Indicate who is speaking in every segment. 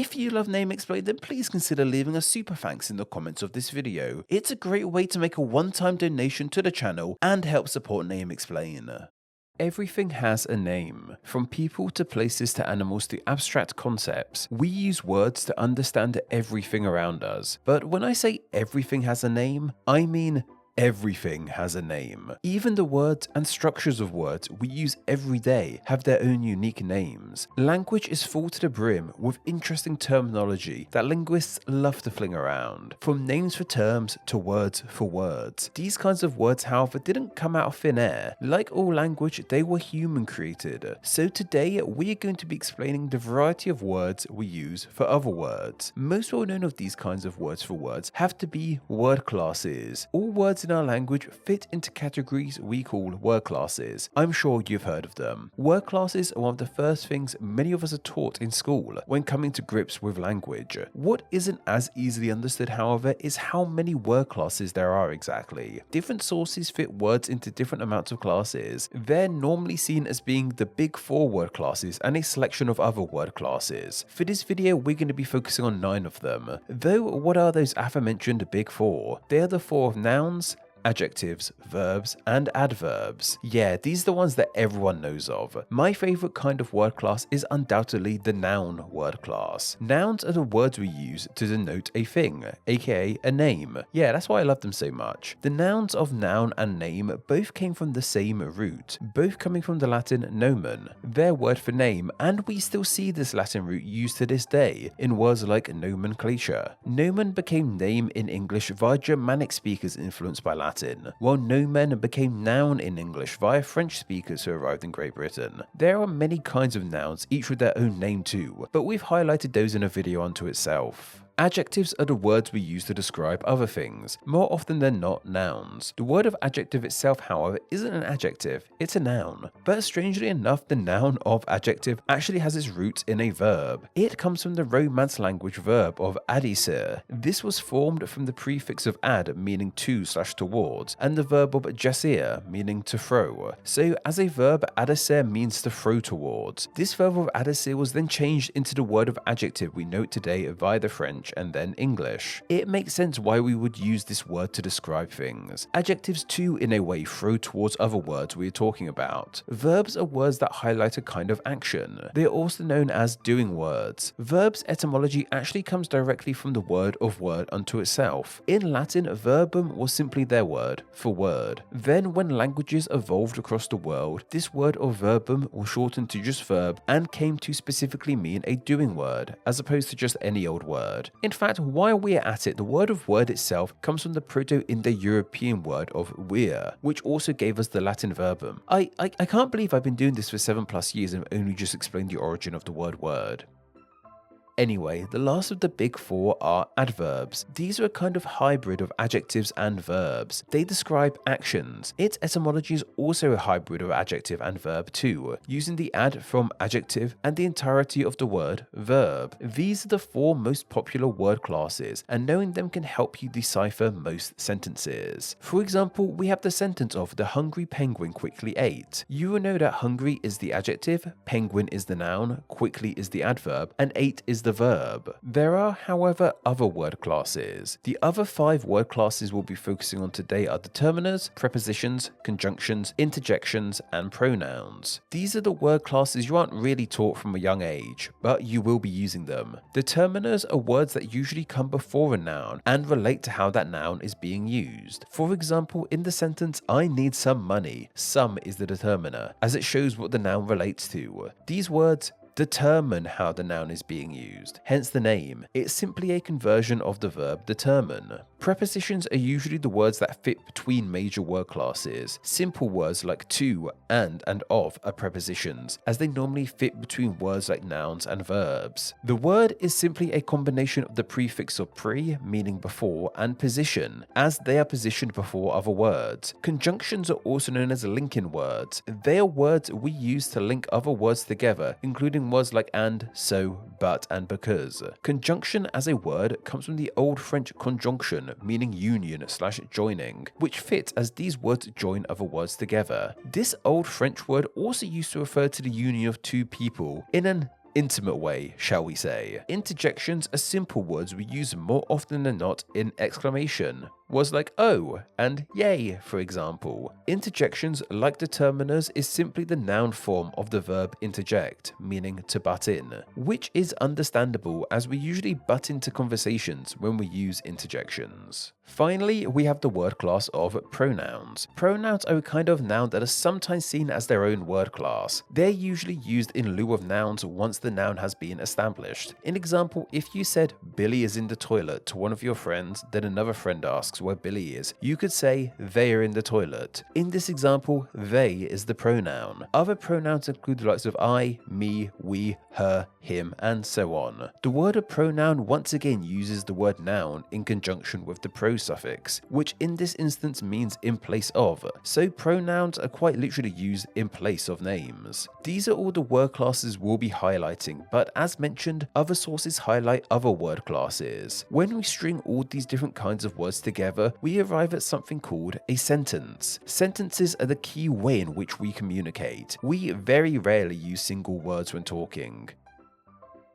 Speaker 1: If you love Name Explain, then please consider leaving a super thanks in the comments of this video. It's a great way to make a one-time donation to the channel and help support Name Explain. Everything has a name. From people to places to animals to abstract concepts, we use words to understand everything around us. But when I say everything has a name, I mean everything has a name. Even the words and structures of words we use every day have their own unique names. Language is full to the brim with interesting terminology that linguists love to fling around. From names for terms to words for words. These kinds of words, however, didn't come out of thin air. Like all language, they were human created. So today, we are going to be explaining the variety of words we use for other words. Most well known of these kinds of words for words have to be word classes. All words in our language fit into categories we call word classes. I'm sure you've heard of them. Word classes are one of the first things many of us are taught in school when coming to grips with language. What isn't as easily understood, however, is how many word classes there are exactly. Different sources fit words into different amounts of classes. They're normally seen as being the big 4 word classes and a selection of other word classes. For this video, we're going to be focusing on 9 of them. Though, what are those aforementioned big 4? They are the 4 of nouns, adjectives, verbs, and adverbs. Yeah, these are the ones that everyone knows of. My favorite kind of word class is undoubtedly the noun word class. Nouns are the words we use to denote a thing, aka a name. Yeah, that's why I love them so much. The nouns of noun and name both came from the same root, both coming from the Latin nomen, their word for name, and we still see this Latin root used to this day in words like nomenclature. Nomen became name in English via Germanic speakers influenced by Latin, while nomen became noun in English via French speakers who arrived in Great Britain. There are many kinds of nouns, each with their own name too, but we've highlighted those in a video unto itself. Adjectives are the words we use to describe other things, more often than not nouns. The word of adjective itself, however, isn't an adjective, it's a noun. But strangely enough, the noun of adjective actually has its roots in a verb. It comes from the Romance language verb of adicere. This was formed from the prefix of ad, meaning to/towards, and the verb of jacere, meaning to throw. So as a verb, adicere means to throw towards. This verb of adicere was then changed into the word of adjective we note today via the French and then English. It makes sense why we would use this word to describe things. Adjectives too, in a way, throw towards other words we are talking about. Verbs are words that highlight a kind of action. They are also known as doing words. Verbs etymology actually comes directly from the word of word unto itself. In Latin, verbum was simply their word for word. Then when languages evolved across the world, this word of verbum was shortened to just verb and came to specifically mean a doing word, as opposed to just any old word. In fact, while we're at it, the word of word itself comes from the Proto-Indo-European word of vir, which also gave us the Latin verbum. I can't believe I've been doing this for 7+ years and only just explained the origin of the word word. Anyway, the last of the big 4 are adverbs. These are a kind of hybrid of adjectives and verbs. They describe actions. Its etymology is also a hybrid of adjective and verb too, using the ad from adjective and the entirety of the word verb. These are the 4 most popular word classes, and knowing them can help you decipher most sentences. For example, we have the sentence of the hungry penguin quickly ate. You will know that hungry is the adjective, penguin is the noun, quickly is the adverb, and ate is the verb. There are, however, other word classes. The other 5 word classes we'll be focusing on today are determiners, prepositions, conjunctions, interjections, and pronouns. These are the word classes you aren't really taught from a young age, but you will be using them. Determiners are words that usually come before a noun and relate to how that noun is being used. For example, in the sentence, I need some money, some is the determiner, as it shows what the noun relates to. These words determine how the noun is being used, hence the name. It's simply a conversion of the verb determine. Prepositions are usually the words that fit between major word classes. Simple words like to, and of are prepositions, as they normally fit between words like nouns and verbs. The word is simply a combination of the prefix of pre, meaning before, and position, as they are positioned before other words. Conjunctions are also known as linking words. They are words we use to link other words together, including words like and, so, but, and because. Conjunction as a word comes from the Old French conjonction, meaning union/joining, which fits as these words join other words together. This Old French word also used to refer to the union of two people in an intimate way, shall we say. Interjections are simple words we use more often than not in exclamation. Words like oh and yay, for example. Interjections, like determiners, is simply the noun form of the verb interject, meaning to butt in, which is understandable as we usually butt into conversations when we use interjections. Finally, we have the word class of pronouns. Pronouns are a kind of noun that are sometimes seen as their own word class. They're usually used in lieu of nouns once the noun has been established. In example, if you said Billy is in the toilet to one of your friends, then another friend asks where Billy is, you could say they are in the toilet. In this example, they is the pronoun. Other pronouns include the likes of I, me, we, her, him, and so on. The word of pronoun once again uses the word noun in conjunction with the pro suffix, which in this instance means in place of, so pronouns are quite literally used in place of names. These are all the word classes we'll be highlighting, but as mentioned, other sources highlight other word classes. When we string all these different kinds of words together, we arrive at something called a sentence. Sentences are the key way in which we communicate. We very rarely use single words when talking.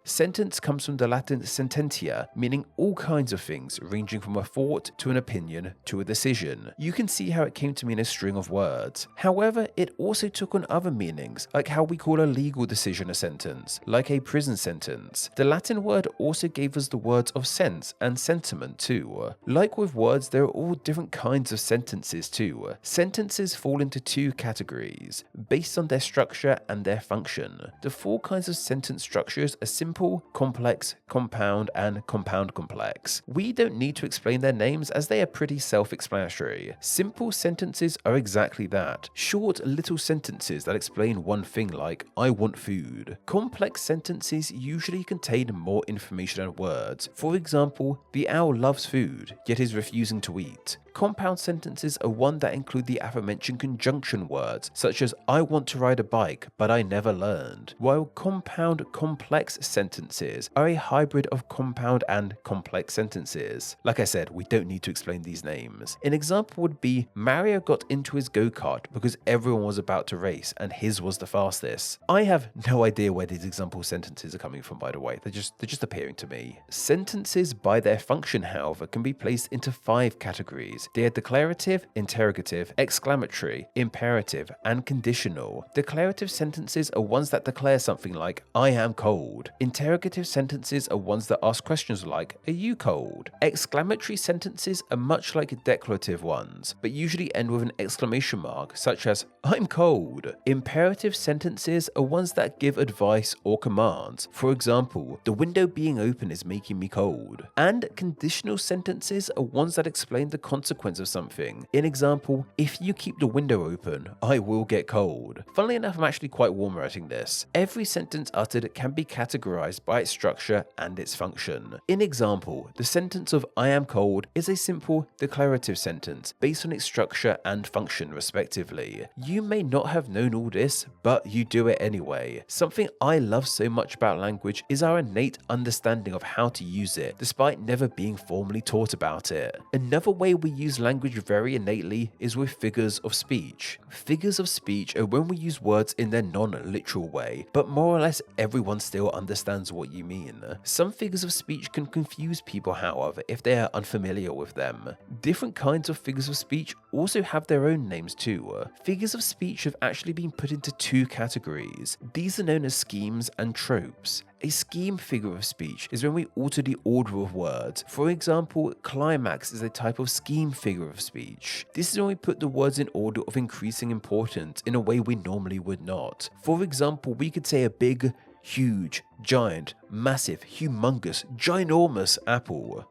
Speaker 1: Sentence comes from the Latin sententia, meaning all kinds of things, ranging from a thought to an opinion to a decision. You can see how it came to mean a string of words. However, it also took on other meanings, like how we call a legal decision a sentence, like a prison sentence. The Latin word also gave us the words of sense and sentiment too. Like with words, there are all different kinds of sentences too. Sentences fall into two categories, based on their structure and their function. The four kinds of sentence structures are simple, complex, compound, and compound complex. We don't need to explain their names as they are pretty self-explanatory. Simple sentences are exactly that. Short little sentences that explain one thing like, I want food. Complex sentences usually contain more information and words. For example, the owl loves food, yet is refusing to eat. Compound sentences are one that include the aforementioned conjunction words, such as I want to ride a bike, but I never learned, while compound complex sentences are a hybrid of compound and complex sentences. Like I said, we don't need to explain these names. An example would be Mario got into his go-kart because everyone was about to race and his was the fastest. I have no idea where these example sentences are coming from, by the way. They're just appearing to me. Sentences by their function, however, can be placed into 5 categories. They are declarative, interrogative, exclamatory, imperative, and conditional. Declarative sentences are ones that declare something like, I am cold. Interrogative sentences are ones that ask questions like, are you cold? Exclamatory sentences are much like declarative ones, but usually end with an exclamation mark, such as, I'm cold. Imperative sentences are ones that give advice or commands. For example, the window being open is making me cold. And conditional sentences are ones that explain the consequence of something. In example, if you keep the window open, I will get cold. Funnily enough, I'm actually quite warm writing this. Every sentence uttered can be categorized by its structure and its function. In example, the sentence of I am cold is a simple declarative sentence based on its structure and function respectively. You may not have known all this, but you do it anyway. Something I love so much about language is our innate understanding of how to use it, despite never being formally taught about it. Another way we use language very innately is with figures of speech. Figures of speech are when we use words in their non-literal way, but more or less everyone still understands what you mean. Some figures of speech can confuse people, however, if they are unfamiliar with them. Different kinds of figures of speech also have their own names too. Figures of speech have actually been put into 2 categories. These are known as schemes and tropes. A scheme figure of speech is when we alter the order of words. For example, climax is a type of scheme figure of speech. This is when we put the words in order of increasing importance in a way we normally would not. For example, we could say a big, huge, giant, massive, humongous, ginormous apple.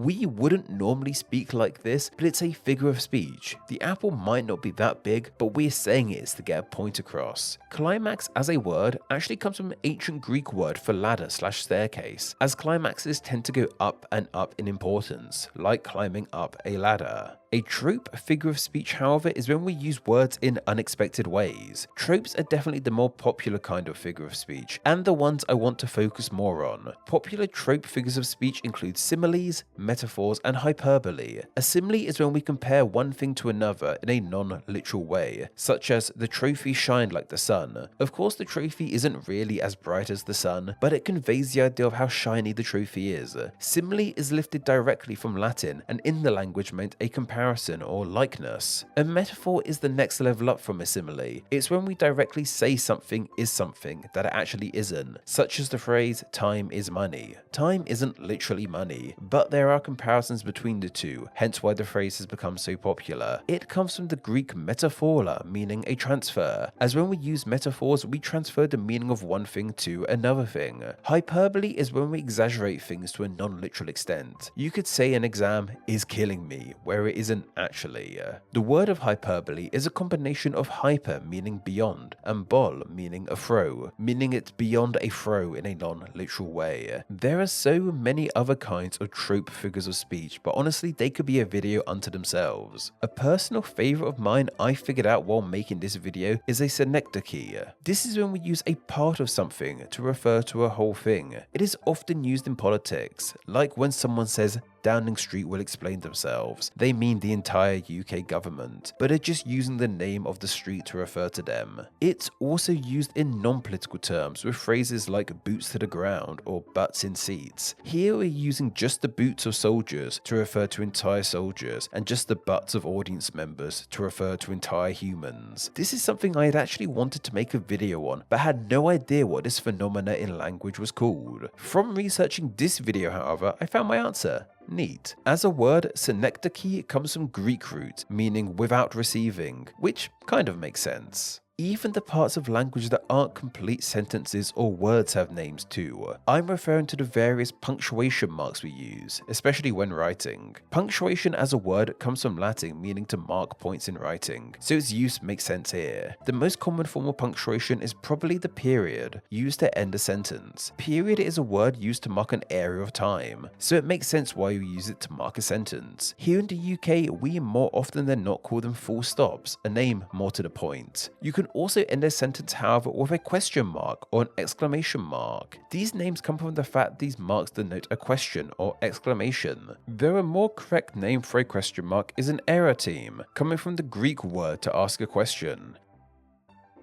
Speaker 1: We wouldn't normally speak like this, but it's a figure of speech. The apple might not be that big, but we're saying it is to get a point across. Climax as a word actually comes from an ancient Greek word for ladder/staircase, as climaxes tend to go up and up in importance, like climbing up a ladder. A trope figure of speech, however, is when we use words in unexpected ways. Tropes are definitely the more popular kind of figure of speech, and the ones I want to focus more on. Popular trope figures of speech include similes, metaphors, and hyperbole. A simile is when we compare one thing to another in a non-literal way, such as the trophy shined like the sun. Of course, the trophy isn't really as bright as the sun, but it conveys the idea of how shiny the trophy is. Simile is lifted directly from Latin and in the language meant a comparison or likeness. A metaphor is the next level up from a simile. It's when we directly say something is something that it actually isn't, such as the phrase time is money. Time isn't literally money, but there are comparisons between the two, hence why the phrase has become so popular. It comes from the Greek metaphora, meaning a transfer, as when we use metaphors we transfer the meaning of one thing to another thing. Hyperbole is when we exaggerate things to a non-literal extent. You could say an exam is killing me, where it isn't actually. The word of hyperbole is a combination of hyper meaning beyond and bol meaning a throw, meaning it's beyond a throw in a non-literal way. There are so many other kinds of trope figures of speech, but honestly they could be a video unto themselves. A personal favorite of mine I figured out while making this video is a synecdoche. This is when we use a part of something to refer to a whole thing. It is often used in politics, like when someone says Downing Street will explain themselves. They mean the entire UK government, but are just using the name of the street to refer to them. It's also used in non-political terms with phrases like boots to the ground or butts in seats. Here we're using just the boots of soldiers to refer to entire soldiers and just the butts of audience members to refer to entire humans. This is something I had actually wanted to make a video on, but had no idea what this phenomena in language was called. From researching this video, however, I found my answer. Neat. As a word, synecdoche comes from Greek root, meaning without receiving, which kind of makes sense. Even the parts of language that aren't complete sentences or words have names too. I'm referring to the various punctuation marks we use, especially when writing. Punctuation as a word comes from Latin meaning to mark points in writing, so its use makes sense here. The most common form of punctuation is probably the period, used to end a sentence. Period is a word used to mark an area of time, so it makes sense why we use it to mark a sentence. Here in the UK, we more often than not call them full stops, a name more to the point. You can also end a sentence, however, with a question mark or an exclamation mark. These names come from the fact these marks denote a question or exclamation. Though a more correct name for a question mark is an error-team, coming from the Greek word to ask a question.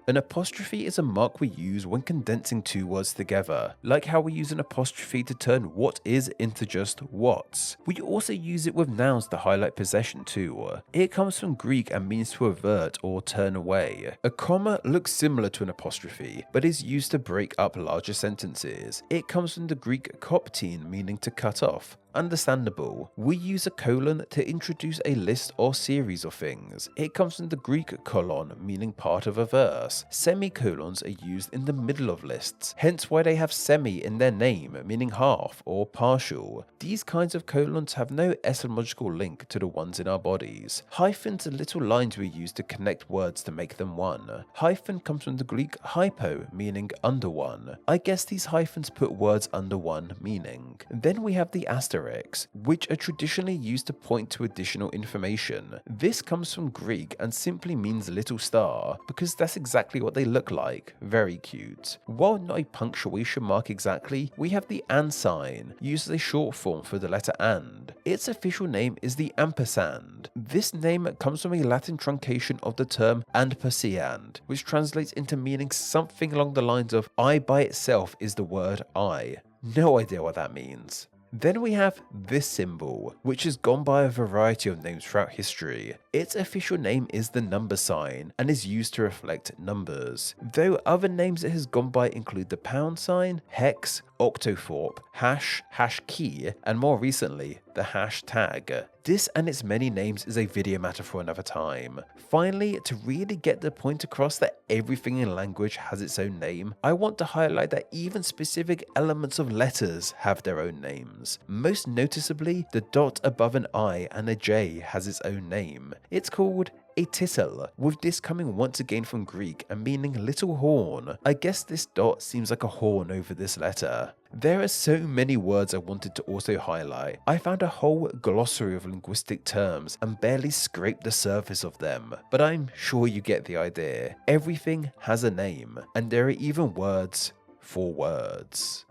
Speaker 1: An apostrophe is a mark we use when condensing two words together, like how we use an apostrophe to turn what is into just what's. We also use it with nouns to highlight possession too. It comes from Greek and means to avert or turn away. A comma looks similar to an apostrophe, but is used to break up larger sentences. It comes from the Greek koptein, meaning to cut off. Understandable. We use a colon to introduce a list or series of things. It comes from the Greek kolon, meaning part of a verse. Semicolons are used in the middle of lists, hence why they have semi in their name, meaning half or partial. These kinds of colons have no etymological link to the ones in our bodies. Hyphens are little lines we use to connect words to make them one. Hyphen comes from the Greek hypo, meaning under one. I guess these hyphens put words under one meaning. Then we have the asterisk, which are traditionally used to point to additional information. This comes from Greek and simply means little star, because that's exactly what they look like. Very cute. While not a punctuation mark exactly, we have the and sign, used as a short form for the letter and. Its official name is the ampersand. This name comes from a Latin truncation of the term and perseand, which translates into meaning something along the lines of I by itself is the word I. No idea what that means. Then we have this symbol, which has gone by a variety of names throughout history. Its official name is the number sign and is used to reflect numbers, though other names it has gone by include the pound sign, hex, octothorpe, hash, hash key, and more recently, the hashtag. This and its many names is a video matter for another time. Finally, to really get the point across that everything in language has its own name, I want to highlight that even specific elements of letters have their own names. Most noticeably, the dot above an I and a J has its own name. It's called a tittle, with this coming once again from Greek and meaning little horn. I guess this dot seems like a horn over this letter. There are so many words I wanted to also highlight. I found a whole glossary of linguistic terms and barely scraped the surface of them, but I'm sure you get the idea. Everything has a name, and there are even words for words.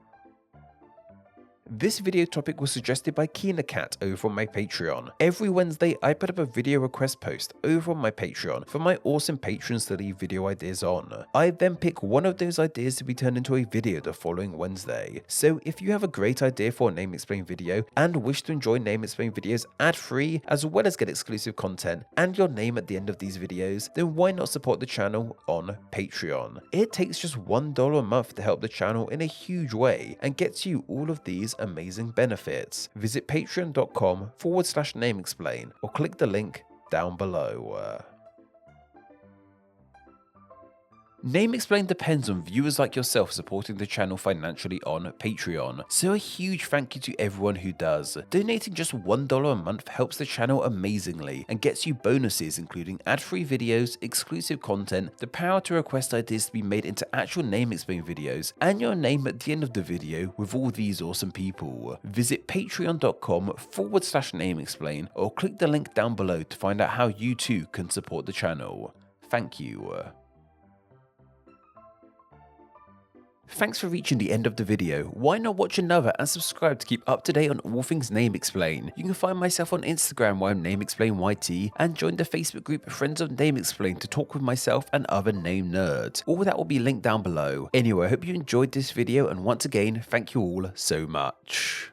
Speaker 1: This video topic was suggested by KeenaCat over on my Patreon. Every Wednesday, I put up a video request post over on my Patreon for my awesome patrons to leave video ideas on. I then pick one of those ideas to be turned into a video the following Wednesday. So if you have a great idea for a Name Explain video and wish to enjoy Name Explain videos ad-free as well as get exclusive content and your name at the end of these videos, then why not support the channel on Patreon? It takes just $1 a month to help the channel in a huge way and gets you all of these amazing benefits. Visit patreon.com/nameexplain or click the link down below. Name Explain depends on viewers like yourself supporting the channel financially on Patreon, so a huge thank you to everyone who does. Donating just $1 a month helps the channel amazingly and gets you bonuses including ad-free videos, exclusive content, the power to request ideas to be made into actual Name Explain videos, and your name at the end of the video with all these awesome people. Visit patreon.com/nameexplain or click the link down below to find out how you too can support the channel. Thank you. Thanks for reaching the end of the video. Why not watch another and subscribe to keep up to date on all things Name Explain. You can find myself on Instagram where I'm NameExplainYT and join the Facebook group Friends of Name Explain to talk with myself and other name nerds. All that will be linked down below. Anyway, I hope you enjoyed this video and once again, thank you all so much.